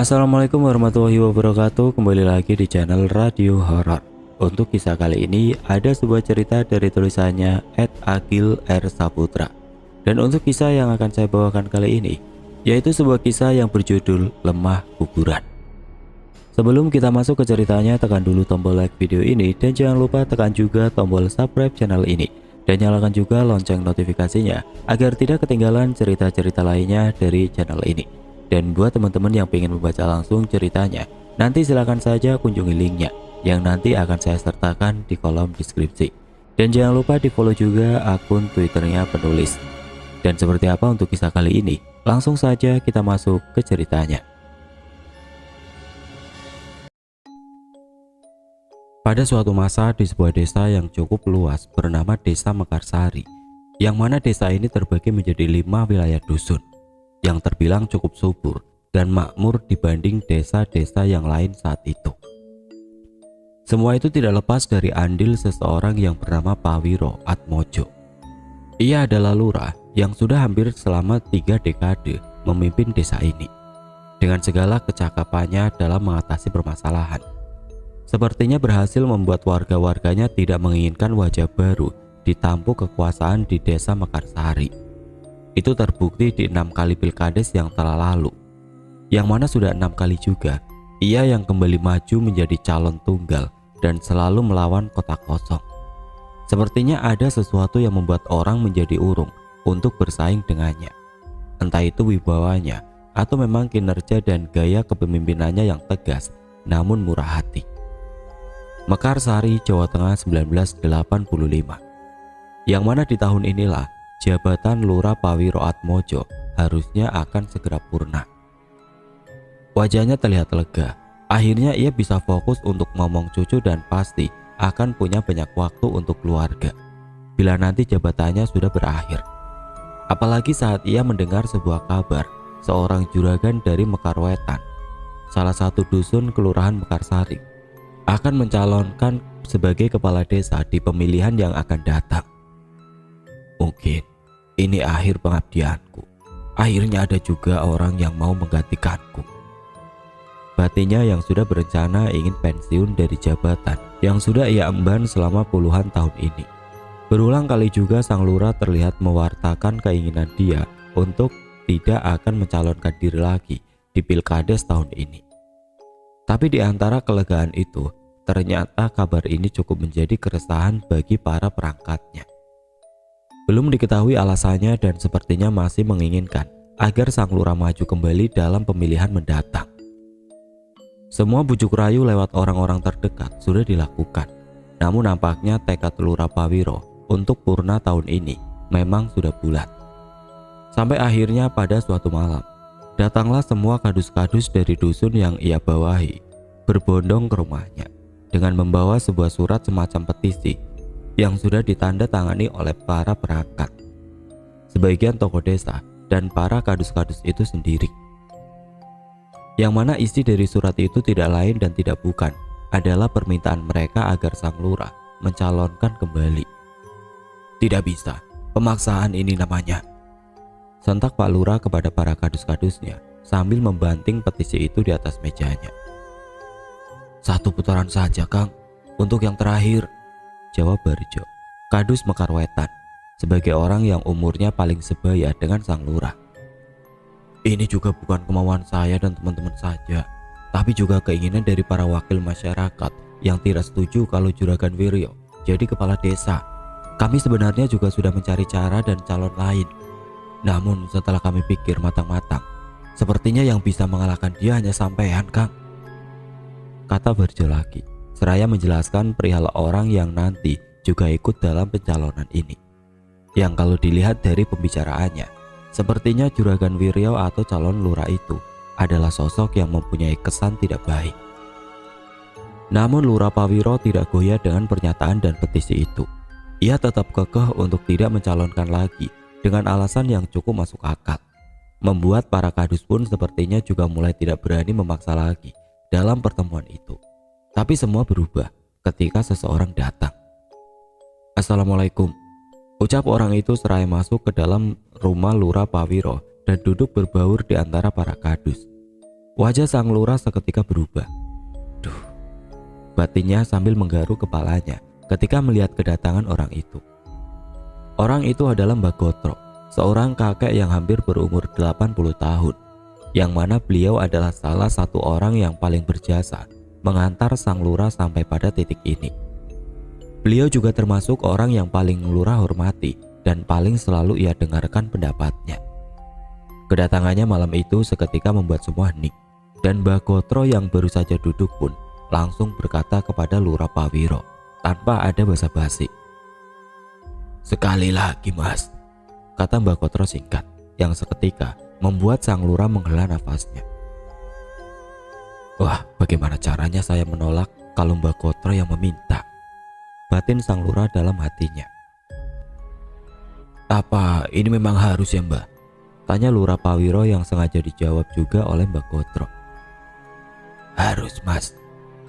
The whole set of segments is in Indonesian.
Assalamualaikum warahmatullahi wabarakatuh. Kembali lagi di channel Radio Horor. Untuk kisah kali ini ada sebuah cerita dari tulisannya @Akil R Saputra. Dan untuk kisah yang akan saya bawakan kali ini yaitu sebuah kisah yang berjudul Lemah Kuburan. Sebelum kita masuk ke ceritanya, tekan dulu tombol like video ini dan jangan lupa tekan juga tombol subscribe channel ini dan nyalakan juga lonceng notifikasinya agar tidak ketinggalan cerita-cerita lainnya dari channel ini. Dan buat teman-teman yang ingin membaca langsung ceritanya, nanti silahkan saja kunjungi linknya yang nanti akan saya sertakan di kolom deskripsi. Dan jangan lupa di follow juga akun twitternya penulis. Dan seperti apa untuk kisah kali ini? Langsung saja kita masuk ke ceritanya. Pada suatu masa di sebuah desa yang cukup luas bernama Desa Mekarsari, yang mana desa ini terbagi menjadi 5 wilayah dusun yang terbilang cukup subur dan makmur dibanding desa-desa yang lain saat itu. Semua itu tidak lepas dari andil seseorang yang bernama Pawiro Atmojo. Ia adalah lurah yang sudah hampir selama 3 dekade memimpin desa ini dengan segala kecakapannya dalam mengatasi permasalahan. Sepertinya berhasil membuat warga-warganya tidak menginginkan wajah baru di tampuk kekuasaan di Desa Mekarsari. Itu terbukti di 6 kali pilkades yang telah lalu, yang mana sudah 6 kali juga ia yang kembali maju menjadi calon tunggal dan selalu melawan kota kosong. Sepertinya ada sesuatu yang membuat orang menjadi urung untuk bersaing dengannya, entah itu wibawanya atau memang kinerja dan gaya kepemimpinannya yang tegas namun murah hati. Mekarsari, Jawa Tengah 1985, yang mana di tahun inilah jabatan Lurah Pawiro Atmojo harusnya akan segera purna. Wajahnya terlihat lega. Akhirnya ia bisa fokus untuk ngomong cucu dan pasti akan punya banyak waktu untuk keluarga bila nanti jabatannya sudah berakhir. Apalagi saat ia mendengar sebuah kabar seorang juragan dari Mekarwetan, salah satu dusun kelurahan Mekarsari, akan mencalonkan sebagai kepala desa di pemilihan yang akan datang. Mungkin ini akhir pengabdianku. Akhirnya ada juga orang yang mau menggantikanku. Batinnya yang sudah berencana ingin pensiun dari jabatan yang sudah ia emban selama puluhan tahun ini. Berulang kali juga sang lurah terlihat mewartakan keinginan dia untuk tidak akan mencalonkan diri lagi di pilkades tahun ini. Tapi di antara kelegaan itu, ternyata kabar ini cukup menjadi keresahan bagi para perangkatnya. Belum diketahui alasannya dan sepertinya masih menginginkan agar sang lurah maju kembali dalam pemilihan mendatang. Semua bujuk rayu lewat orang-orang terdekat sudah dilakukan, namun nampaknya tekad Lurah Pawiro untuk purna tahun ini memang sudah bulat. Sampai akhirnya pada suatu malam, datanglah semua kadus-kadus dari dusun yang ia bawahi berbondong ke rumahnya dengan membawa sebuah surat semacam petisi yang sudah ditanda tangani oleh para perangkat, sebagian tokoh desa dan para kadus-kadus itu sendiri. Yang mana isi dari surat itu tidak lain dan tidak bukan adalah permintaan mereka agar sang lurah mencalonkan kembali. Tidak bisa, pemaksaan ini namanya, sentak Pak Lurah kepada para kadus-kadusnya sambil membanting petisi itu di atas mejanya. 1 putaran saja, Kang, untuk yang terakhir, jawab Barjo, kadus Mekarwetan, sebagai orang yang umurnya paling sebaya dengan sang lurah. Ini juga bukan kemauan saya dan teman-teman saja, tapi juga keinginan dari para wakil masyarakat yang tidak setuju kalau Juragan Wiryo jadi kepala desa. Kami sebenarnya juga sudah mencari cara dan calon lain, namun setelah kami pikir matang-matang, sepertinya yang bisa mengalahkan dia hanya sampean, Kang, kata Barjo lagi, seraya menjelaskan perihal orang yang nanti juga ikut dalam pencalonan ini. Yang kalau dilihat dari pembicaraannya, sepertinya Juragan Wiryo atau calon lurah itu adalah sosok yang mempunyai kesan tidak baik. Namun Lurah Pawiro tidak goyah dengan pernyataan dan petisi itu. Ia tetap kekeh untuk tidak mencalonkan lagi dengan alasan yang cukup masuk akal, membuat para kadus pun sepertinya juga mulai tidak berani memaksa lagi dalam pertemuan itu. Tapi semua berubah ketika seseorang datang. Assalamualaikum, ucap orang itu seraya masuk ke dalam rumah Lurah Pawiro dan duduk berbaur di antara para kadus. Wajah sang lurah seketika berubah. Duh, batinnya sambil menggaruk kepalanya ketika melihat kedatangan orang itu. Orang itu adalah Mbah Gotro, seorang kakek yang hampir berumur 80 tahun, yang mana beliau adalah salah satu orang yang paling berjasa mengantar sang lurah sampai pada titik ini. Beliau juga termasuk orang yang paling lurah hormati dan paling selalu ia dengarkan pendapatnya. Kedatangannya malam itu seketika membuat semua hening, dan Mbah Gotro yang baru saja duduk pun langsung berkata kepada Lurah Pawiro tanpa ada basa-basi. "Sekali lagi mas," kata Mbah Gotro singkat, yang seketika membuat sang lurah menghela nafasnya. Wah, bagaimana caranya saya menolak kalau Mbah Gotro yang meminta? Batin sang lurah dalam hatinya. "Apa ini memang harus ya Mbah?" tanya Lurah Pawiro yang sengaja dijawab juga oleh Mbah Gotro. "Harus mas,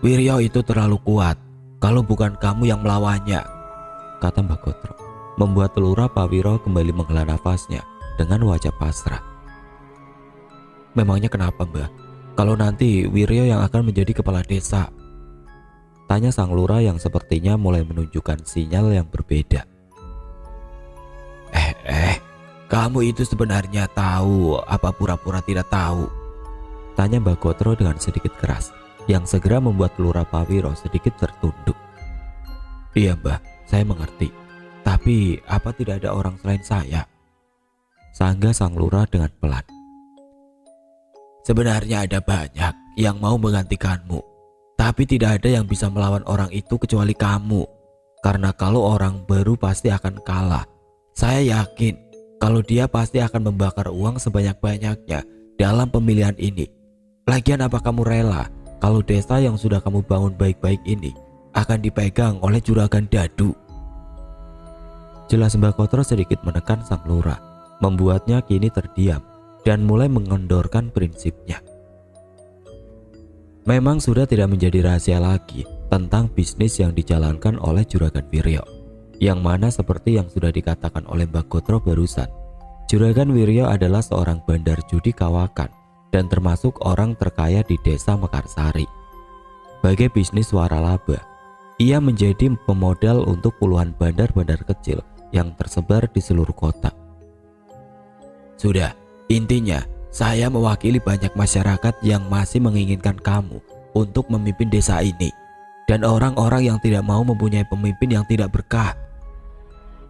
Wiryo itu terlalu kuat kalau bukan kamu yang melawannya," kata Mbah Gotro, membuat Lurah Pawiro kembali menghela nafasnya dengan wajah pasrah. "Memangnya kenapa Mbah? Kalau nanti Wiryo yang akan menjadi kepala desa?" tanya sang lurah yang sepertinya mulai menunjukkan sinyal yang berbeda. Kamu itu sebenarnya tahu apa pura-pura tidak tahu?" tanya Mbah Gotro dengan sedikit keras, yang segera membuat Lurah Pawiro sedikit tertunduk. "Iya Mbah, saya mengerti. Tapi apa tidak ada orang selain saya?" sangga sang lurah dengan pelan. "Sebenarnya ada banyak yang mau menggantikanmu, tapi tidak ada yang bisa melawan orang itu kecuali kamu. Karena kalau orang baru pasti akan kalah. Saya yakin kalau dia pasti akan membakar uang sebanyak-banyaknya dalam pemilihan ini. Lagian apa kamu rela kalau desa yang sudah kamu bangun baik-baik ini akan dipegang oleh juragan Dadu?" Jelas Mbah Gotro sedikit menekan sang lurah, membuatnya kini terdiam dan mulai mengendorkan prinsipnya. Memang sudah tidak menjadi rahasia lagi tentang bisnis yang dijalankan oleh Juragan Wiryo, yang mana seperti yang sudah dikatakan oleh Mbah Gotro barusan, Juragan Wiryo adalah seorang bandar judi kawakan dan termasuk orang terkaya di desa Mekarsari. Sebagai bisnis waralaba, ia menjadi pemodal untuk puluhan bandar-bandar kecil yang tersebar di seluruh kota. "Sudah, intinya saya mewakili banyak masyarakat yang masih menginginkan kamu untuk memimpin desa ini, dan orang-orang yang tidak mau mempunyai pemimpin yang tidak berkah,"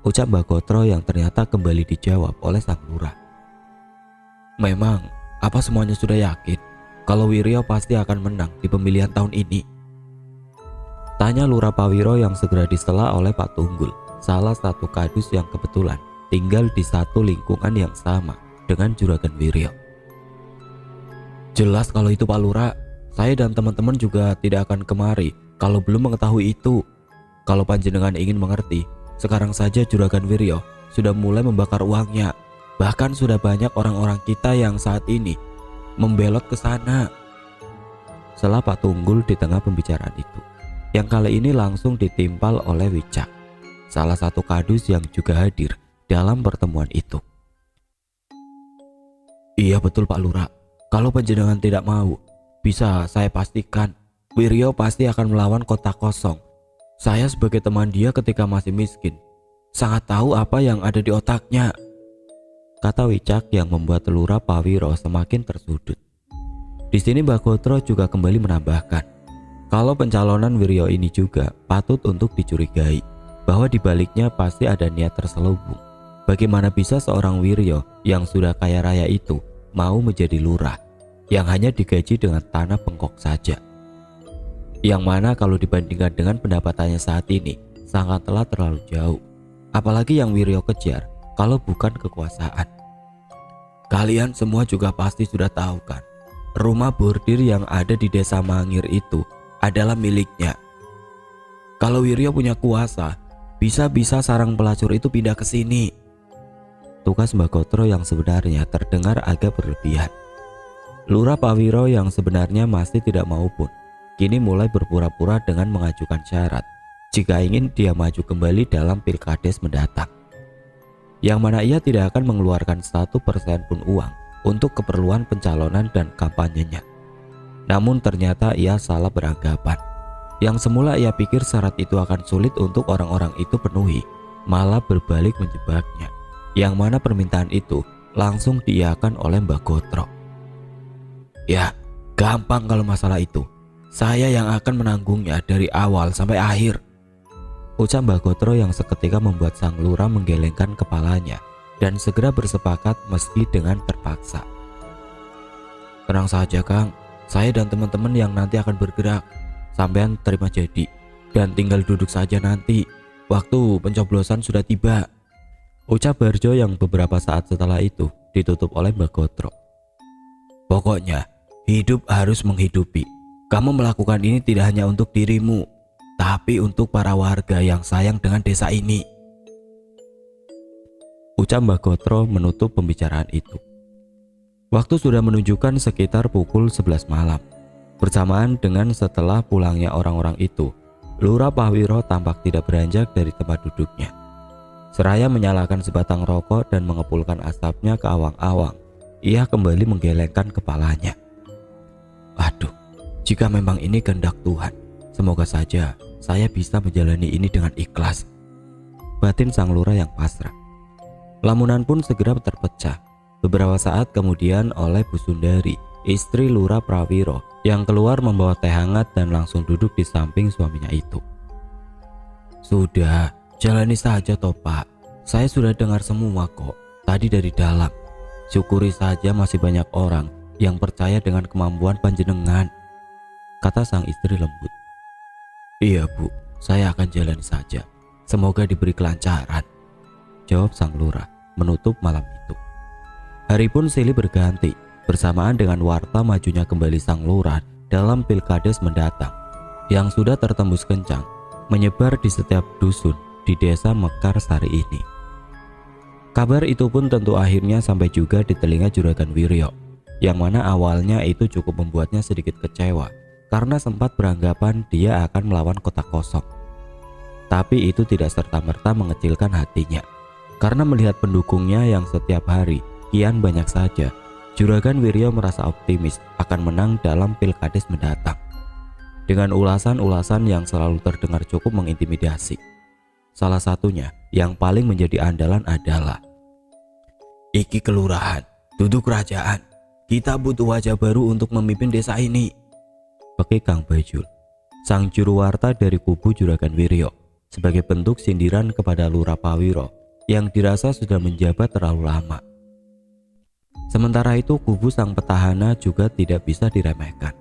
ucap Mbah Gotro yang ternyata kembali dijawab oleh sang lurah. "Memang apa semuanya sudah yakin kalau Wiryo pasti akan menang di pemilihan tahun ini?" tanya Lurah Pawiro yang segera disela oleh Pak Tunggul, salah satu kadus yang kebetulan tinggal di satu lingkungan yang sama dengan Juragan Wiryo. "Jelas kalau itu Pak Lurah, saya dan teman-teman juga tidak akan kemari kalau belum mengetahui itu. Kalau panjenengan ingin mengerti, sekarang saja Juragan Wiryo sudah mulai membakar uangnya. Bahkan sudah banyak orang-orang kita yang saat ini membelot ke sana," sela Pak Tunggul di tengah pembicaraan itu, yang kali ini langsung ditimpal oleh Wicak, salah satu kadus yang juga hadir dalam pertemuan itu. "Iya betul Pak Lurah, kalau panjenengan tidak mau, bisa saya pastikan Wiryo pasti akan melawan kota kosong. Saya sebagai teman dia ketika masih miskin, sangat tahu apa yang ada di otaknya," kata Wicak yang membuat Lurah Pawiro semakin tersudut. Di sini Mbah Gotro juga kembali menambahkan kalau pencalonan Wiryo ini juga patut untuk dicurigai, bahwa dibaliknya pasti ada niat terselubung. Bagaimana bisa seorang Wiryo yang sudah kaya raya itu mau menjadi lurah yang hanya digaji dengan tanah bengkok saja, yang mana kalau dibandingkan dengan pendapatannya saat ini sangatlah terlalu jauh. Apalagi yang Wiryo kejar kalau bukan kekuasaan. Kalian semua juga pasti sudah tahu kan, rumah bordir yang ada di desa Mangir itu adalah miliknya. Kalau Wiryo punya kuasa, bisa-bisa sarang pelacur itu pindah ke sini. Tugas Mbah Gotro yang sebenarnya terdengar agak berlebihan. Lurah Pawiro yang sebenarnya masih tidak mau pun kini mulai berpura-pura dengan mengajukan syarat jika ingin dia maju kembali dalam pilkades mendatang, yang mana ia tidak akan mengeluarkan 1% pun uang untuk keperluan pencalonan dan kampanyenya. Namun ternyata ia salah beranggapan. Yang semula ia pikir syarat itu akan sulit untuk orang-orang itu penuhi, malah berbalik menjebaknya. Yang mana permintaan itu langsung diiyakan oleh Mbah Gotro. "Ya, gampang kalau masalah itu. Saya yang akan menanggungnya dari awal sampai akhir," ucap Mbah Gotro yang seketika membuat sang lurah menggelengkan kepalanya dan segera bersepakat meski dengan terpaksa. "Tenang saja Kang, saya dan teman-teman yang nanti akan bergerak. Sampean terima jadi dan tinggal duduk saja nanti. Waktu pencoblosan sudah tiba," ucap Barjo yang beberapa saat setelah itu ditutup oleh Mbah Gotro. "Pokoknya hidup harus menghidupi. Kamu melakukan ini tidak hanya untuk dirimu, tapi untuk para warga yang sayang dengan desa ini," ucap Mbah Gotro menutup pembicaraan itu. Waktu sudah menunjukkan sekitar pukul 11 malam. Bersamaan dengan setelah pulangnya orang-orang itu, Lurah Pawiro tampak tidak beranjak dari tempat duduknya. Seraya menyalakan sebatang rokok dan mengepulkan asapnya ke awang-awang, ia kembali menggelengkan kepalanya. "Aduh, jika memang ini kehendak Tuhan, semoga saja saya bisa menjalani ini dengan ikhlas," batin sang lurah yang pasrah. Lamunan pun segera terpecah beberapa saat kemudian oleh Bu Sundari, istri Lurah Prawiro, yang keluar membawa teh hangat dan langsung duduk di samping suaminya itu. "Sudah, jalani saja toh Pak. Saya sudah dengar semua kok tadi dari dalam. Syukuri saja masih banyak orang yang percaya dengan kemampuan panjenengan," kata sang istri lembut. "Iya Bu, saya akan jalani saja. Semoga diberi kelancaran," jawab sang lurah menutup malam itu. Hari pun silih berganti bersamaan dengan warta majunya kembali sang lurah dalam pilkades mendatang yang sudah tertembus kencang menyebar di setiap dusun di desa Mekarsari ini. Kabar itu pun tentu akhirnya sampai juga di telinga Juragan Wiryo, yang mana awalnya itu cukup membuatnya sedikit kecewa karena sempat beranggapan dia akan melawan kota kosong. Tapi itu tidak serta-merta mengecilkan hatinya, karena melihat pendukungnya yang setiap hari kian banyak saja, Juragan Wiryo merasa optimis akan menang dalam pilkades mendatang. Dengan ulasan-ulasan yang selalu terdengar cukup mengintimidasi. Salah satunya yang paling menjadi andalan adalah, "Iki kelurahan, duduk kerajaan. Kita butuh wajah baru untuk memimpin desa ini," pekik Kang Bajul, sang juru warta dari kubu Juragan Wiryo, sebagai bentuk sindiran kepada Lurah Pawiro yang dirasa sudah menjabat terlalu lama. Sementara itu kubu sang petahana juga tidak bisa diremehkan.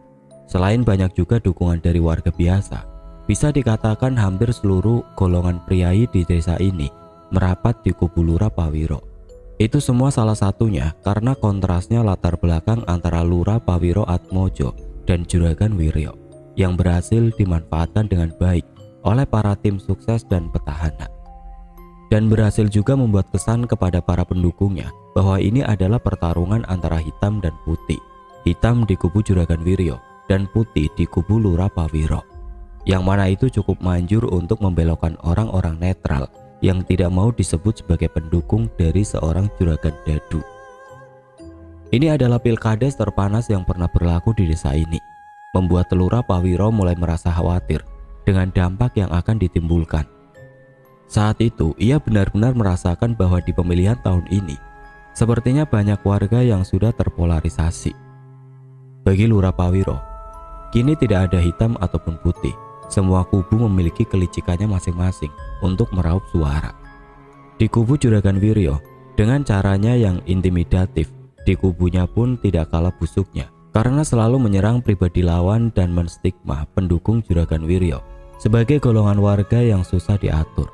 Selain banyak juga dukungan dari warga biasa, bisa dikatakan hampir seluruh golongan priai di desa ini merapat di kubu Lurah Pawiro. Itu semua salah satunya karena kontrasnya latar belakang antara Lurah Pawiro Atmojo dan Juragan Wiryo yang berhasil dimanfaatkan dengan baik oleh para tim sukses dan petahana. Dan berhasil juga membuat kesan kepada para pendukungnya bahwa ini adalah pertarungan antara hitam dan putih. Hitam di kubu Juragan Wiryo dan putih di kubu Lurah Pawiro. Yang mana itu cukup manjur untuk membelokkan orang-orang netral yang tidak mau disebut sebagai pendukung dari seorang Juragan Dadu. Ini adalah pilkades terpanas yang pernah berlaku di desa ini, membuat Lurah Pawiro mulai merasa khawatir dengan dampak yang akan ditimbulkan. Saat itu ia benar-benar merasakan bahwa di pemilihan tahun ini sepertinya banyak warga yang sudah terpolarisasi. Bagi Lurah Pawiro, kini tidak ada hitam ataupun putih. Semua kubu memiliki kelicikannya masing-masing untuk meraup suara. Di kubu Juragan Wiryo, dengan caranya yang intimidatif, di kubunya pun tidak kalah busuknya karena selalu menyerang pribadi lawan dan menstigma pendukung Juragan Wiryo sebagai golongan warga yang susah diatur.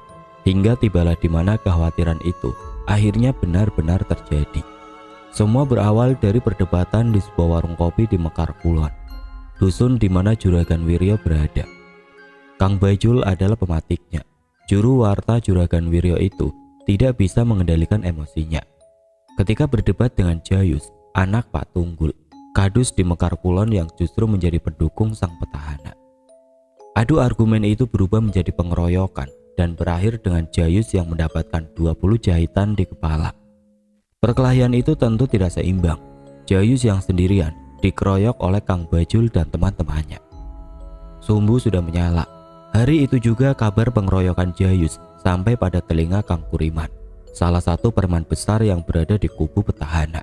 Hingga tibalah di mana kekhawatiran itu akhirnya benar-benar terjadi. Semua berawal dari perdebatan di sebuah warung kopi di Mekar Kulon, dusun di mana Juragan Wiryo berada. Kang Bajul adalah pematiknya. Juru warta Juragan Wiryo itu tidak bisa mengendalikan emosinya. Ketika berdebat dengan Jayus, anak Pak Tunggul, kadus di Mekar Kulon yang justru menjadi pendukung sang petahana. Adu argumen itu berubah menjadi pengeroyokan dan berakhir dengan Jayus yang mendapatkan 20 jahitan di kepala. Perkelahian itu tentu tidak seimbang. Jayus yang sendirian dikeroyok oleh Kang Bajul dan teman-temannya. Sumbu sudah menyala. Hari itu juga kabar pengeroyokan Jayus sampai pada telinga Kang Kuriman, salah satu preman besar yang berada di kubu petahana.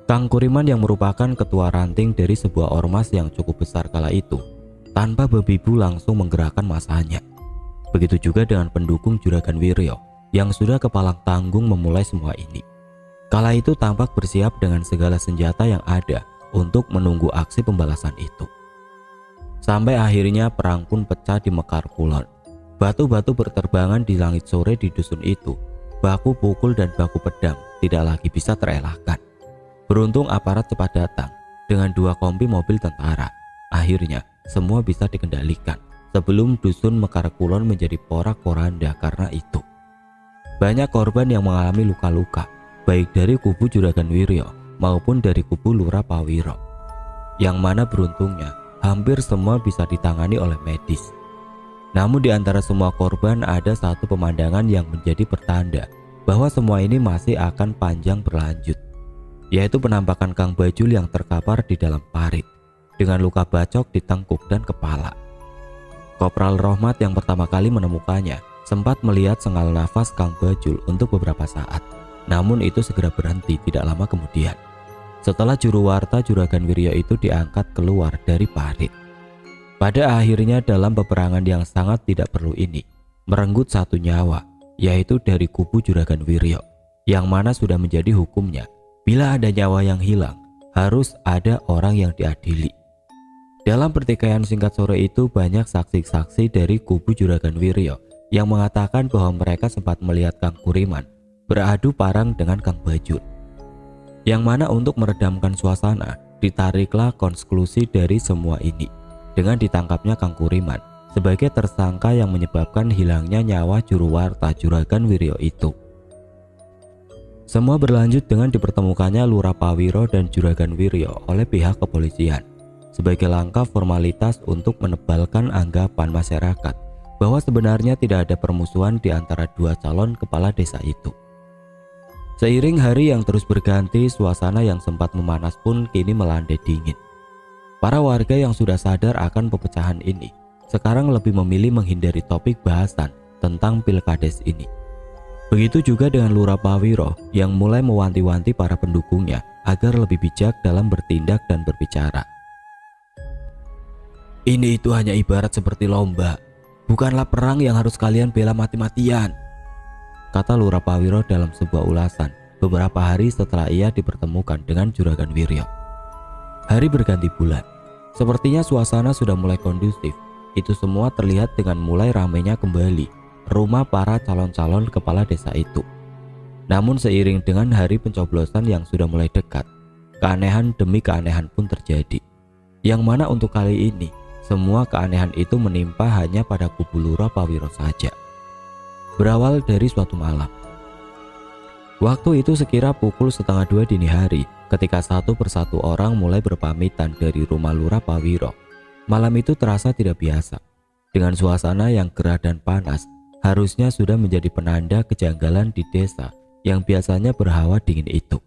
Kang Kuriman yang merupakan ketua ranting dari sebuah ormas yang cukup besar kala itu, tanpa bebibu langsung menggerakkan masanya. Begitu juga dengan pendukung Juragan Wiryo yang sudah kepalang tanggung memulai semua ini. Kala itu tampak bersiap dengan segala senjata yang ada untuk menunggu aksi pembalasan itu. Sampai akhirnya perang pun pecah di Mekar Kulon. Batu-batu berterbangan di langit sore di dusun itu. Baku pukul dan baku pedang tidak lagi bisa terelakkan. Beruntung aparat cepat datang dengan 2 kompi mobil tentara. Akhirnya semua bisa dikendalikan sebelum dusun Mekar Kulon menjadi porak-poranda karena itu. Banyak korban yang mengalami luka-luka, baik dari kubu Juragan Wiryo maupun dari kubu Lurah Pawiro. Yang mana beruntungnya hampir semua bisa ditangani oleh medis. Namun di antara semua korban ada satu pemandangan yang menjadi pertanda bahwa semua ini masih akan panjang berlanjut, yaitu penampakan Kang Bajul yang terkapar di dalam parit dengan luka bacok di tengkuk dan kepala. Kopral Rohmat yang pertama kali menemukannya sempat melihat sengal nafas Kang Bajul untuk beberapa saat, namun itu segera berhenti tidak lama kemudian setelah juru warta Juragan Wiryo itu diangkat keluar dari parit. Pada akhirnya dalam peperangan yang sangat tidak perlu ini merenggut satu nyawa, yaitu dari kubu Juragan Wiryo, yang mana sudah menjadi hukumnya bila ada nyawa yang hilang harus ada orang yang diadili. Dalam pertikaian singkat sore itu banyak saksi-saksi dari kubu Juragan Wiryo yang mengatakan bahwa mereka sempat melihat Kang Kuriman beradu parang dengan Kang Bajul. Yang mana untuk meredamkan suasana ditariklah konklusi dari semua ini dengan ditangkapnya Kang Kuriman sebagai tersangka yang menyebabkan hilangnya nyawa juru warta Juragan Wiryo itu. Semua berlanjut dengan dipertemukannya Lurah Pawiro dan Juragan Wiryo oleh pihak kepolisian sebagai langkah formalitas untuk menebalkan anggapan masyarakat bahwa sebenarnya tidak ada permusuhan di antara 2 calon kepala desa itu. Seiring hari yang terus berganti, suasana yang sempat memanas pun kini melandai dingin. Para warga yang sudah sadar akan pepecahan ini sekarang lebih memilih menghindari topik bahasan tentang pilkades ini. Begitu juga dengan Lurah Pawiro yang mulai mewanti-wanti para pendukungnya agar lebih bijak dalam bertindak dan berbicara. Ini itu hanya ibarat seperti lomba, bukanlah perang yang harus kalian bela mati-matian, kata Lurah Pawiro dalam sebuah ulasan beberapa hari setelah ia dipertemukan dengan Juragan Wiryo. Hari berganti bulan, sepertinya suasana sudah mulai kondusif. Itu semua terlihat dengan mulai ramainya kembali rumah para calon-calon kepala desa itu. Namun seiring dengan hari pencoblosan yang sudah mulai dekat, keanehan demi keanehan pun terjadi. Yang mana untuk kali ini, semua keanehan itu menimpa hanya pada kubu Lurah Pawiro saja. Berawal dari suatu malam. Waktu itu sekira pukul 1:30 dini hari ketika satu persatu orang mulai berpamitan dari rumah Lurah Pawiro. Malam itu terasa tidak biasa. Dengan suasana yang gerah dan panas, harusnya sudah menjadi penanda kejanggalan di desa yang biasanya berhawa dingin itu.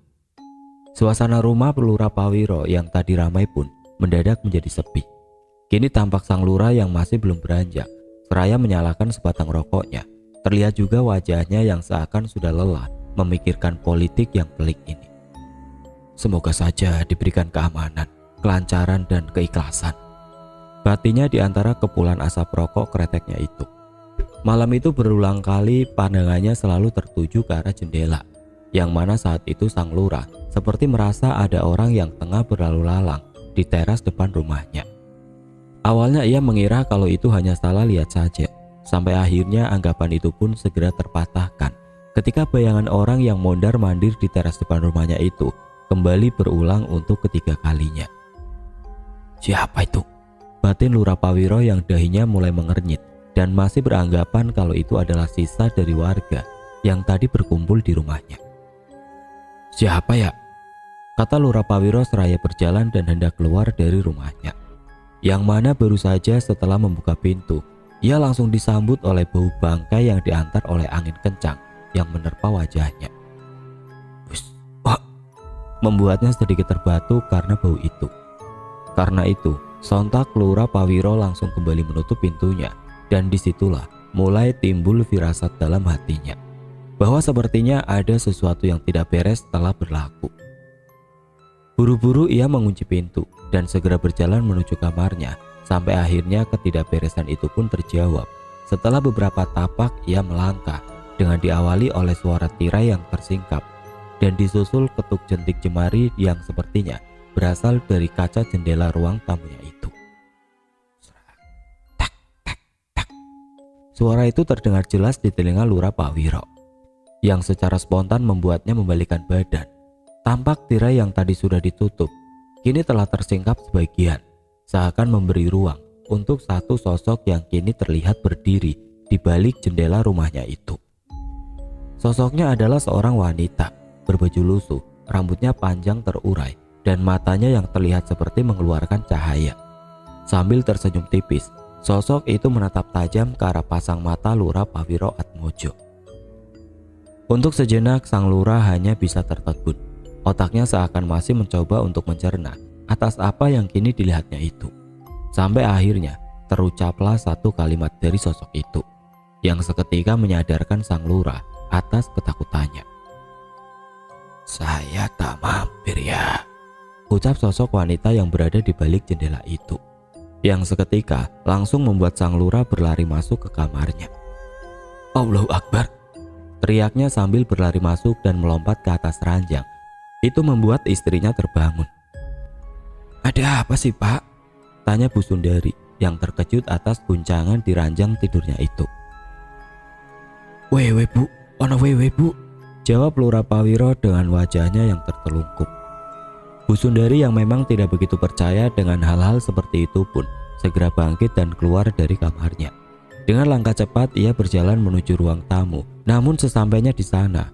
Suasana rumah Lurah Pawiro yang tadi ramai pun mendadak menjadi sepi. Kini tampak sang lurah yang masih belum beranjak, seraya menyalakan sebatang rokoknya. Terlihat juga wajahnya yang seakan sudah lelah memikirkan politik yang pelik ini. Semoga saja diberikan keamanan, kelancaran dan keikhlasan, batinnya di antara kepulan asap rokok kreteknya itu. Malam itu berulang kali pandangannya selalu tertuju ke arah jendela, yang mana saat itu sang lurah seperti merasa ada orang yang tengah berlalu lalang di teras depan rumahnya. Awalnya ia mengira kalau itu hanya salah lihat saja, sampai akhirnya anggapan itu pun segera terpatahkan ketika bayangan orang yang mondar-mandir di teras depan rumahnya itu kembali berulang untuk ketiga kalinya. Siapa itu? Batin Lurah Pawiro yang dahinya mulai mengernyit dan masih beranggapan kalau itu adalah sisa dari warga yang tadi berkumpul di rumahnya. Siapa ya? Kata Lurah Pawiro seraya berjalan dan hendak keluar dari rumahnya. Yang mana baru saja setelah membuka pintu, ia langsung disambut oleh bau bangkai yang diantar oleh angin kencang yang menerpa wajahnya. Membuatnya sedikit terbatuk karena bau itu. Karena itu, sontak Lurah Pawiro langsung kembali menutup pintunya, dan disitulah mulai timbul firasat dalam hatinya bahwa sepertinya ada sesuatu yang tidak beres telah berlaku. Buru-buru ia mengunci pintu dan segera berjalan menuju kamarnya, sampai akhirnya ketidakberesan itu pun terjawab. Setelah beberapa tapak ia melangkah dengan diawali oleh suara tirai yang tersingkap dan disusul ketuk jentik jemari yang sepertinya berasal dari kaca jendela ruang tamunya itu. Tak, tak, tak. Suara itu terdengar jelas di telinga Lurah Pawiro, yang secara spontan membuatnya membalikkan badan. Tampak tirai yang tadi sudah ditutup kini telah tersingkap sebagian, seakan memberi ruang untuk satu sosok yang kini terlihat berdiri di balik jendela rumahnya itu. Sosoknya adalah seorang wanita berbaju lusuh, rambutnya panjang terurai, dan matanya yang terlihat seperti mengeluarkan cahaya. Sambil tersenyum tipis, sosok itu menatap tajam ke arah pasang mata Lurah Pawiro Atmojo. Untuk sejenak sang lurah hanya bisa tertegun. Otaknya seakan masih mencoba untuk mencerna atas apa yang kini dilihatnya itu. Sampai akhirnya terucaplah satu kalimat dari sosok itu yang seketika menyadarkan sang lurah atas ketakutannya. "Saya tak mampir ya," ucap sosok wanita yang berada di balik jendela itu, yang seketika langsung membuat sang lurah berlari masuk ke kamarnya. "Allahu Akbar!" teriaknya sambil berlari masuk dan melompat ke atas ranjang. Itu membuat istrinya terbangun. "Ada apa sih, Pak?" tanya Bu Sundari yang terkejut atas guncangan di ranjang tidurnya itu. Wewe Bu, ono wewe Bu," jawab Lurah Pawiro dengan wajahnya yang tertelungkup. Bu Sundari yang memang tidak begitu percaya dengan hal-hal seperti itu pun segera bangkit dan keluar dari kamarnya. Dengan langkah cepat ia berjalan menuju ruang tamu. Namun sesampainya di sana,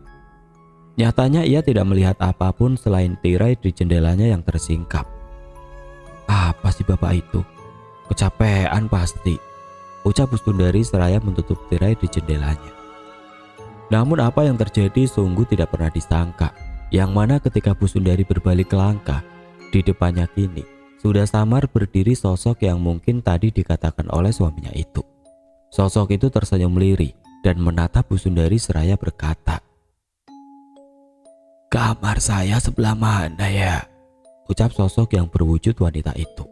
nyatanya ia tidak melihat apapun selain tirai di jendelanya yang tersingkap. "Apa sih bapak itu? Kecapean pasti," ucap Bu Sundari seraya menutup tirai di jendelanya. Namun apa yang terjadi sungguh tidak pernah disangka, yang mana ketika Bu Sundari berbalik langkah, di depannya kini sudah samar berdiri sosok yang mungkin tadi dikatakan oleh suaminya itu. Sosok itu tersenyum lirih dan menatap Bu Sundari seraya berkata, "Kamar saya sebelah mana ya?" ucap sosok yang berwujud wanita itu.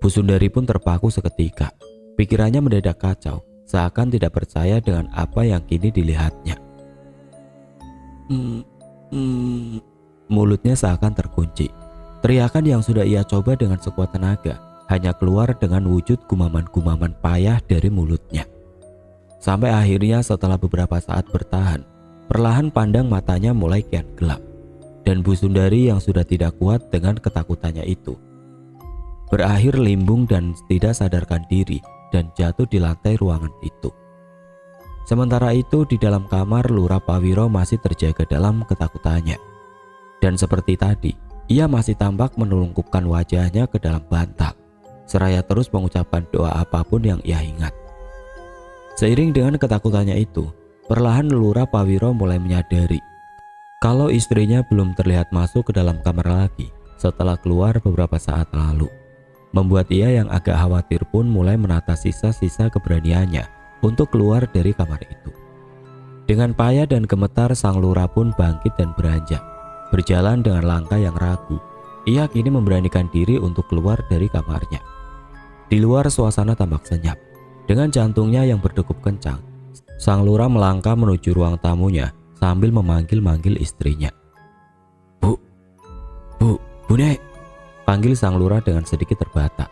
Bu Sundari pun terpaku seketika. Pikirannya mendadak kacau, seakan tidak percaya dengan apa yang kini dilihatnya. Mulutnya seakan terkunci. Teriakan yang sudah ia coba dengan sekuat tenaga hanya keluar dengan wujud gumaman-gumaman payah dari mulutnya. Sampai akhirnya setelah beberapa saat bertahan, perlahan pandang matanya mulai kian gelap. Dan Bu Sundari yang sudah tidak kuat dengan ketakutannya itu berakhir limbung dan tidak sadarkan diri dan jatuh di lantai ruangan itu. Sementara itu di dalam kamar Lurah Pawiro masih terjaga dalam ketakutannya. Dan seperti tadi, ia masih tampak menelungkupkan wajahnya ke dalam bantal, seraya terus mengucapkan doa apapun yang ia ingat. Seiring dengan ketakutannya itu, perlahan Lurah Pawiro mulai menyadari kalau istrinya belum terlihat masuk ke dalam kamar lagi setelah keluar beberapa saat lalu. Membuat ia yang agak khawatir pun mulai menata sisa-sisa keberaniannya untuk keluar dari kamar itu. Dengan payah dan gemetar sang lurah pun bangkit dan beranjak. Berjalan dengan langkah yang ragu, ia kini memberanikan diri untuk keluar dari kamarnya. Di luar suasana tampak senyap. Dengan jantungnya yang berdegup kencang, sang lurah melangkah menuju ruang tamunya sambil memanggil-manggil istrinya. Bu Nek," panggil sang lurah dengan sedikit terbata.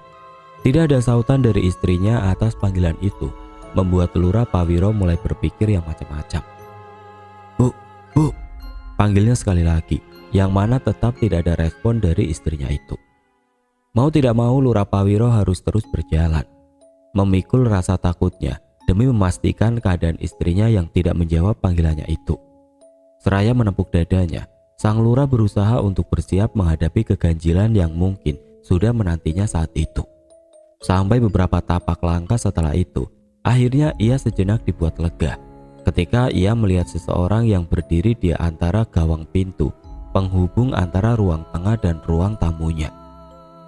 Tidak ada sautan dari istrinya atas panggilan itu, membuat Lurah Pawiro mulai berpikir yang macam-macam. Bu, panggilnya sekali lagi, yang mana tetap tidak ada respon dari istrinya itu. Mau tidak mau Lurah Pawiro harus terus berjalan, memikul rasa takutnya demi memastikan keadaan istrinya yang tidak menjawab panggilannya itu. Seraya menepuk dadanya, sang lurah berusaha untuk bersiap menghadapi keganjilan yang mungkin sudah menantinya saat itu. Sampai beberapa tapak langkah setelah itu, akhirnya ia sejenak dibuat lega ketika ia melihat seseorang yang berdiri di antara gawang pintu penghubung antara ruang tengah dan ruang tamunya.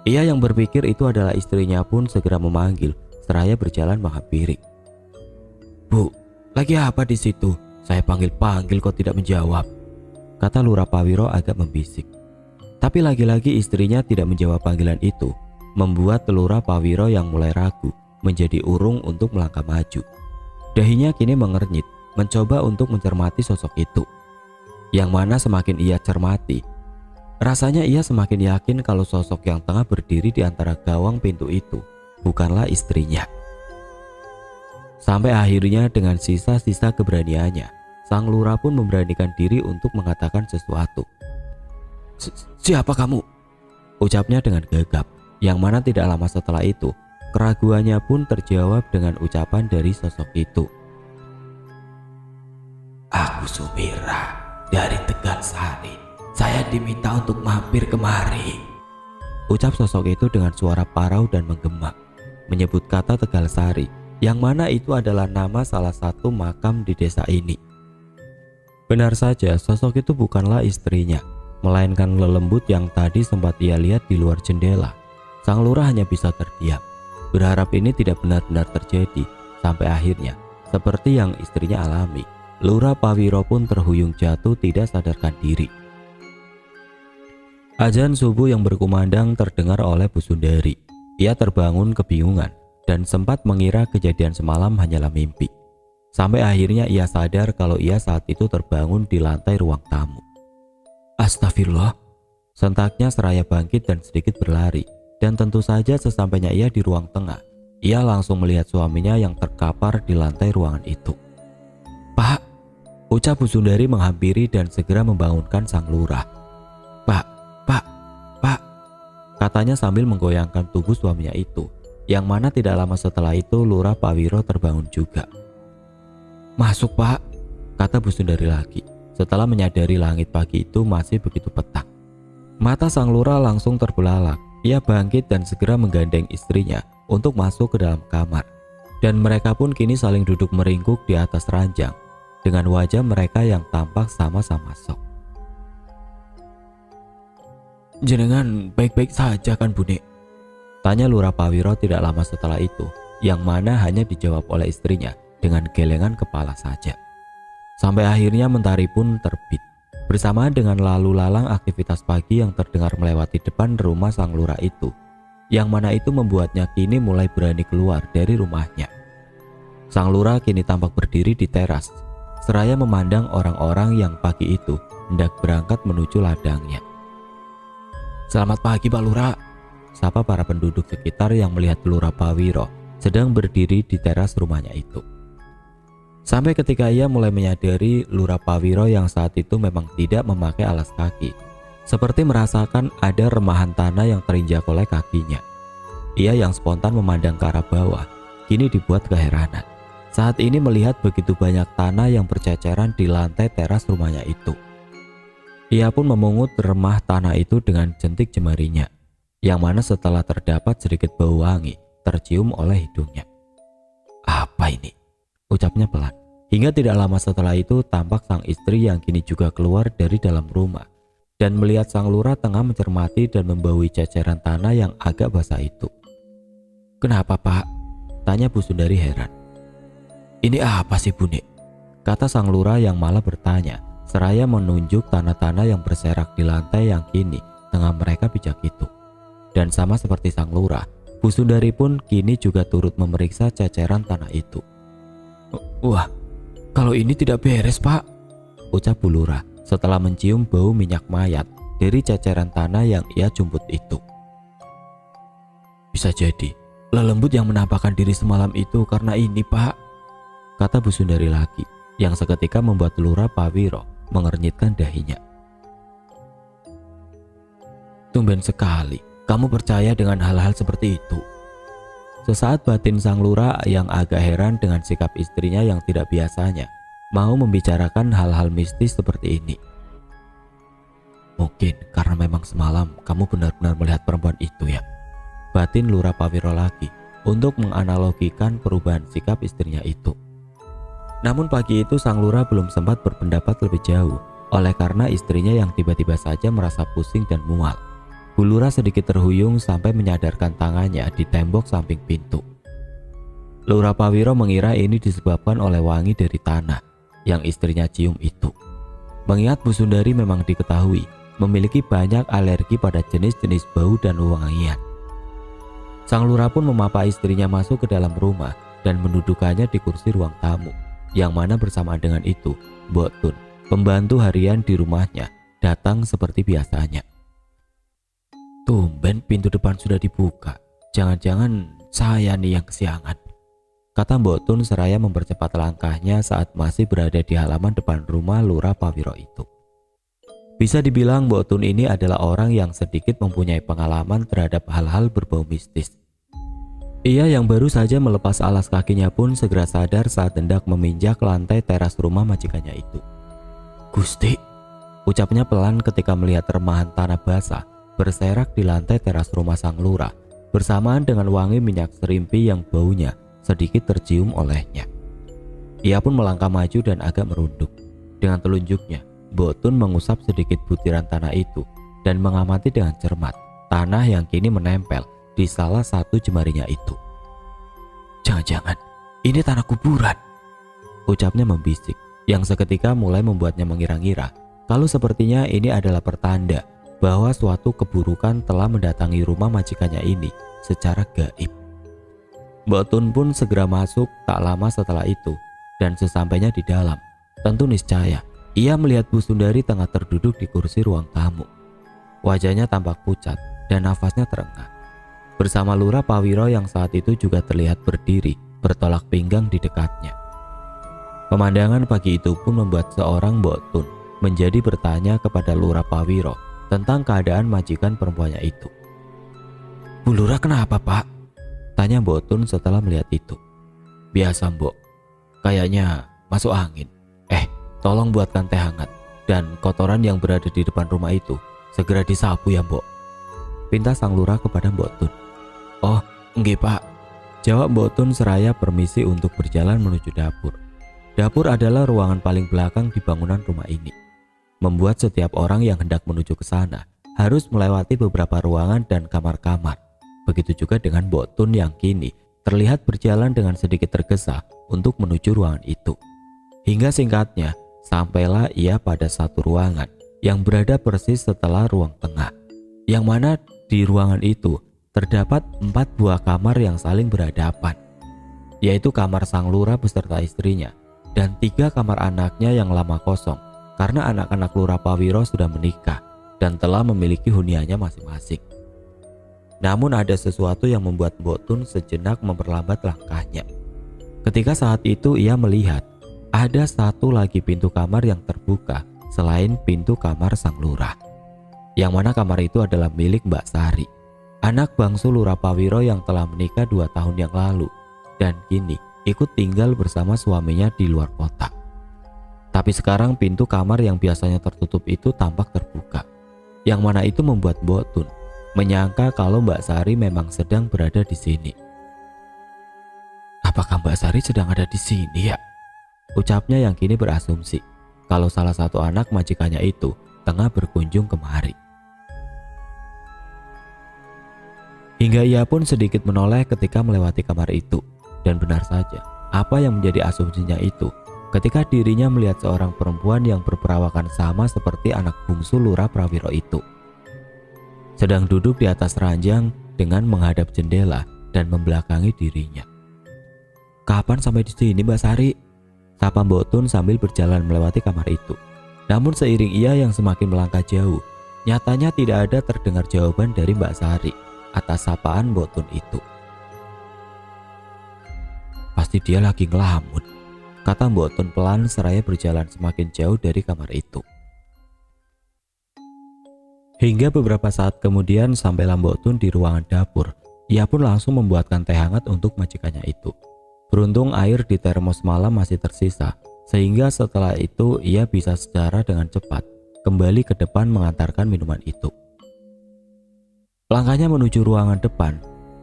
Ia yang berpikir itu adalah istrinya pun segera memanggil seraya berjalan menghampiri. "Bu, lagi apa di situ? Saya panggil-panggil kok tidak menjawab," kata Lurah Pawiro agak membisik. Tapi lagi-lagi istrinya tidak menjawab panggilan itu, membuat Lurah Pawiro yang mulai ragu menjadi urung untuk melangkah maju. Dahinya kini mengernyit, mencoba untuk mencermati sosok itu. Yang mana semakin ia cermati, rasanya ia semakin yakin kalau sosok yang tengah berdiri di antara gawang pintu itu bukanlah istrinya. Sampai akhirnya dengan sisa-sisa keberaniannya, sang lurah pun memberanikan diri untuk mengatakan sesuatu. "Siapa kamu?" ucapnya dengan gagap, yang mana tidak lama setelah itu, keraguannya pun terjawab dengan ucapan dari sosok itu. "Aku Sumira dari Tegalsari. Saya diminta untuk mampir kemari," ucap sosok itu dengan suara parau dan menggema, menyebut kata Tegalsari, yang mana itu adalah nama salah satu makam di desa ini. Benar saja, sosok itu bukanlah istrinya, melainkan lelembut yang tadi sempat ia lihat di luar jendela. Sang lurah hanya bisa terdiam, berharap ini tidak benar-benar terjadi, sampai akhirnya, seperti yang istrinya alami, Lurah Pawiro pun terhuyung jatuh tidak sadarkan diri. Azan subuh yang berkumandang terdengar oleh Bu Sundari. Ia terbangun kebingungan dan sempat mengira kejadian semalam hanyalah mimpi. Sampai akhirnya ia sadar kalau ia saat itu terbangun di lantai ruang tamu. "Astagfirullah," sentaknya seraya bangkit dan sedikit berlari. Dan tentu saja sesampainya ia di ruang tengah, ia langsung melihat suaminya yang terkapar di lantai ruangan itu. "Pak," ucap Bu Sundari menghampiri dan segera membangunkan sang lurah. Pak, katanya sambil menggoyangkan tubuh suaminya itu, yang mana tidak lama setelah itu Lurah Pawiro terbangun juga. "Masuk, Pak," kata Bu Sundari lagi, setelah menyadari langit pagi itu masih begitu petang. Mata sang lurah langsung terbelalak. Ia bangkit dan segera menggandeng istrinya untuk masuk ke dalam kamar. Dan mereka pun kini saling duduk meringkuk di atas ranjang, dengan wajah mereka yang tampak sama-sama sok. "Jenengan baik-baik saja kan, Bune?" tanya Lurah Pawiro tidak lama setelah itu, yang mana hanya dijawab oleh istrinya dengan gelengan kepala saja. Sampai akhirnya mentari pun terbit, bersamaan dengan lalu lalang aktivitas pagi yang terdengar melewati depan rumah sang lurah itu, yang mana itu membuatnya kini mulai berani keluar dari rumahnya. Sang lurah kini tampak berdiri di teras, seraya memandang orang-orang yang pagi itu hendak berangkat menuju ladangnya. "Selamat pagi, Pak Lurah," sapa para penduduk sekitar yang melihat Lurah Pawiro sedang berdiri di teras rumahnya itu. Sampai ketika ia mulai menyadari Lurah Pawiro yang saat itu memang tidak memakai alas kaki, seperti merasakan ada remahan tanah yang terinjak oleh kakinya. Ia yang spontan memandang ke arah bawah kini dibuat keheranan saat ini melihat begitu banyak tanah yang berceceran di lantai teras rumahnya itu. Ia pun memungut remah tanah itu dengan jentik jemarinya, yang mana setelah terdapat sedikit bau wangi tercium oleh hidungnya. "Apa ini?" ucapnya pelan. Hingga tidak lama setelah itu tampak sang istri yang kini juga keluar dari dalam rumah dan melihat sang lurah tengah mencermati dan membaui ceceran tanah yang agak basah itu. "Kenapa, Pak?" tanya Bu Sundari heran. "Ini apa sih, Bune?" kata sang lurah yang malah bertanya, seraya menunjuk tanah-tanah yang berserak di lantai yang kini tengah mereka pijak itu. Dan sama seperti sang lurah, Bu Sundari pun kini juga turut memeriksa ceceran tanah itu. "Wah, kalau ini tidak beres, Pak," ucap Bu Lurah setelah mencium bau minyak mayat dari ceceran tanah yang ia jumput itu. "Bisa jadi lelembut yang menampakkan diri semalam itu karena ini, Pak," kata Bu Sundari lagi, yang seketika membuat Lurah Pawiro mengernyitkan dahinya. "Tumben sekali kamu percaya dengan hal-hal seperti itu." Sesaat batin sang lurah yang agak heran dengan sikap istrinya yang tidak biasanya mau membicarakan hal-hal mistis seperti ini. "Mungkin karena memang semalam kamu benar-benar melihat perempuan itu ya," batin Lurah Pawiro lagi untuk menganalogikan perubahan sikap istrinya itu. Namun pagi itu sang lurah belum sempat berpendapat lebih jauh oleh karena istrinya yang tiba-tiba saja merasa pusing dan mual. Bu Lurah sedikit terhuyung sampai menyadarkan tangannya di tembok samping pintu. Lurah Pawiro mengira ini disebabkan oleh wangi dari tanah yang istrinya cium itu. Mengingat Bu Sundari memang diketahui memiliki banyak alergi pada jenis-jenis bau dan wewangian. Sang lurah pun memapa istrinya masuk ke dalam rumah dan mendudukannya di kursi ruang tamu, yang mana bersamaan dengan itu, Mbok Tun, pembantu harian di rumahnya, datang seperti biasanya. "Tumben pintu depan sudah dibuka, jangan-jangan saya nih yang kesiangan," kata Mbok Tun seraya mempercepat langkahnya saat masih berada di halaman depan rumah Lurah Pawiro itu. Bisa dibilang Mbok Tun ini adalah orang yang sedikit mempunyai pengalaman terhadap hal-hal berbau mistis. Ia yang baru saja melepas alas kakinya pun segera sadar saat hendak meminjak lantai teras rumah majikannya itu. "Gusti," ucapnya pelan ketika melihat remahan tanah basah berserak di lantai teras rumah sang lurah bersamaan dengan wangi minyak serimpi yang baunya sedikit tercium olehnya. Ia pun melangkah maju dan agak merunduk. Dengan telunjuknya, Mbok Tun mengusap sedikit butiran tanah itu dan mengamati dengan cermat tanah yang kini menempel di salah satu jemarinya itu. "Jangan-jangan ini tanah kuburan," ucapnya membisik, yang seketika mulai membuatnya mengira-ngira kalau sepertinya ini adalah pertanda bahwa suatu keburukan telah mendatangi rumah majikannya ini secara gaib. Mbok Tun pun segera masuk tak lama setelah itu, dan sesampainya di dalam, tentu niscaya ia melihat Bu Sundari tengah terduduk di kursi ruang tamu. Wajahnya tampak pucat dan nafasnya terengah. Bersama Lurah Pawiro yang saat itu juga terlihat berdiri bertolak pinggang di dekatnya. Pemandangan pagi itu pun membuat seorang Mbok Tun menjadi bertanya kepada Lurah Pawiro tentang keadaan majikan perempuannya itu. "Bu Lurah kenapa, Pak?" tanya Mbok Tun setelah melihat itu. "Biasa, Mbok. Kayaknya masuk angin. Tolong buatkan teh hangat dan kotoran yang berada di depan rumah itu segera disapu ya, Mbok," pinta sang lurah kepada Mbok Tun. "Oh, nggih, Pak," jawab Mbok Tun seraya permisi untuk berjalan menuju dapur. Dapur adalah ruangan paling belakang di bangunan rumah ini, membuat setiap orang yang hendak menuju ke sana harus melewati beberapa ruangan dan kamar-kamar. Begitu juga dengan Mbok Tun yang kini terlihat berjalan dengan sedikit tergesa untuk menuju ruangan itu. Hingga singkatnya, sampailah ia pada satu ruangan yang berada persis setelah ruang tengah, yang mana di ruangan itu terdapat 4 buah kamar yang saling berhadapan, yaitu kamar sang lurah beserta istrinya dan 3 kamar anaknya yang lama kosong karena anak-anak Lurah Pawiro sudah menikah dan telah memiliki huniannya masing-masing. Namun ada sesuatu yang membuat Mbok Tun sejenak memperlambat langkahnya. Ketika saat itu ia melihat ada satu lagi pintu kamar yang terbuka selain pintu kamar sang lurah, yang mana kamar itu adalah milik Mbak Sari, anak bangsu Lurah Pawiro yang telah menikah 2 tahun yang lalu dan kini ikut tinggal bersama suaminya di luar kota. Tapi sekarang pintu kamar yang biasanya tertutup itu tampak terbuka, yang mana itu membuat Mbok Tun menyangka kalau Mbak Sari memang sedang berada di sini. "Apakah Mbak Sari sedang ada di sini ya?" ucapnya yang kini berasumsi kalau salah satu anak majikannya itu tengah berkunjung kemari. Hingga ia pun sedikit menoleh ketika melewati kamar itu, dan benar saja apa yang menjadi asumsinya itu ketika dirinya melihat seorang perempuan yang berperawakan sama seperti anak bungsu Lurah Pawiro itu, sedang duduk di atas ranjang dengan menghadap jendela dan membelakangi dirinya. "Kapan sampai di sini, Mbak Sari?" sapa Mbok Tun sambil berjalan melewati kamar itu. Namun seiring ia yang semakin melangkah jauh, nyatanya tidak ada terdengar jawaban dari Mbak Sari atas sapaan Mbok Tun itu. "Pasti dia lagi ngelamun," kata Mbok Tun pelan seraya berjalan semakin jauh dari kamar itu. Hingga beberapa saat kemudian sampailah Mbok Tun di ruangan dapur. Ia pun langsung membuatkan teh hangat untuk majikannya itu. Beruntung air di termos malam masih tersisa, sehingga setelah itu ia bisa secara dengan cepat kembali ke depan mengantarkan minuman itu. Langkahnya menuju ruangan depan,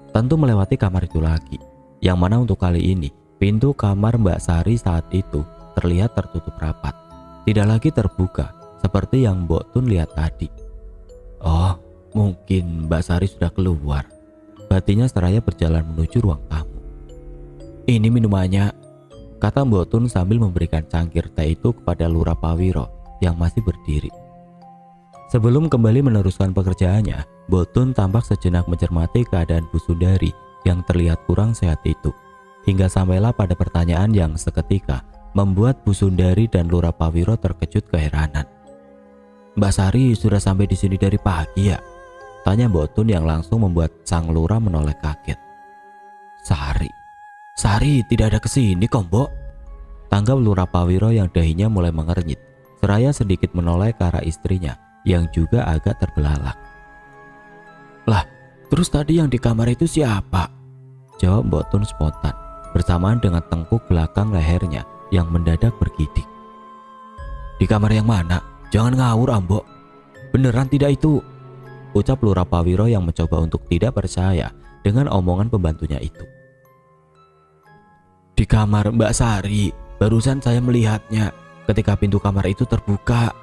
tentu melewati kamar itu lagi, yang mana untuk kali ini pintu kamar Mbak Sari saat itu terlihat tertutup rapat, tidak lagi terbuka seperti yang Mbok Tun lihat tadi. "Oh, Mungkin Mbak Sari sudah keluar. Batinnya seraya berjalan menuju ruang tamu. Ini minumannya, kata Mbok Tun sambil memberikan cangkir teh itu kepada Lurah Pawiro yang masih berdiri. Sebelum kembali meneruskan pekerjaannya, Mbok Tun tampak sejenak mencermati keadaan Bu Sundari yang terlihat kurang sehat itu, hingga sampailah pada pertanyaan yang seketika membuat Bu Sundari dan Lurah Pawiro terkejut keheranan. Mbak Sari sudah sampai di sini dari pagi ya? Tanya Mbok Tun yang langsung membuat sang lurah menoleh kaget. Sari tidak ada kesini kok, Mbok. Tanggap Lurah Pawiro yang dahinya mulai mengernyit, seraya sedikit menoleh ke arah istrinya yang juga agak terbelalak. Lah, terus tadi yang di kamar itu siapa? Jawab Mbok Tun spontan, bersamaan dengan tengkuk belakang lehernya yang mendadak bergidik. Di kamar yang mana? Jangan ngawur, Mbok. Beneran tidak itu? Ucap Lurah Pawiro yang mencoba untuk tidak percaya dengan omongan pembantunya itu. Di kamar Mbak Sari, barusan saya melihatnya ketika pintu kamar itu terbuka.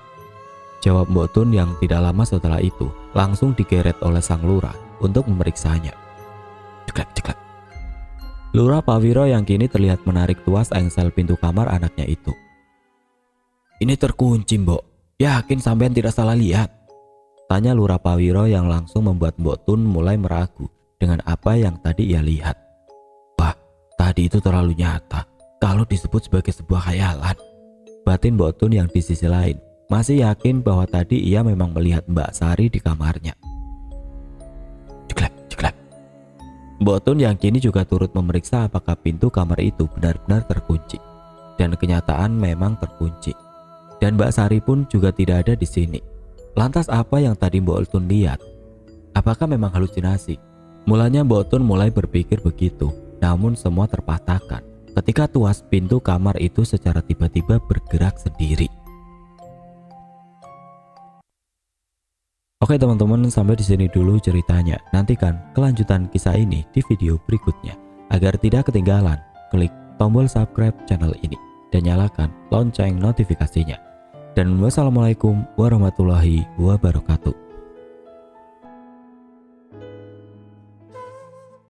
Jawab Mbok Tun yang tidak lama setelah itu langsung digeret oleh sang lurah untuk memeriksanya. Ceklek. Lurah Pawiro yang kini terlihat menarik tuas engsel pintu kamar anaknya itu. Ini terkunci, Mbok. Yakin sampean tidak salah lihat? Tanya Lurah Pawiro yang langsung membuat Mbok Tun mulai meragu dengan apa yang tadi ia lihat. Wah, tadi itu terlalu nyata kalau disebut sebagai sebuah khayalan. Batin Mbok Tun yang di sisi lain masih yakin bahwa tadi ia memang melihat Mbak Sari di kamarnya. Ceklek. Mbok Tun yang kini juga turut memeriksa apakah pintu kamar itu benar-benar terkunci. Dan kenyataan memang terkunci. Dan Mbak Sari pun juga tidak ada di sini. Lantas apa yang tadi Mbok Tun lihat? Apakah memang halusinasi? Mulanya Mbok Tun mulai berpikir begitu, namun semua terpatahkan ketika tuas pintu kamar itu secara tiba-tiba bergerak sendiri. Oke teman-teman, sampai di sini dulu ceritanya. Nantikan kelanjutan kisah ini di video berikutnya. Agar tidak ketinggalan, klik tombol subscribe channel ini dan nyalakan lonceng notifikasinya. Dan wassalamualaikum warahmatullahi wabarakatuh.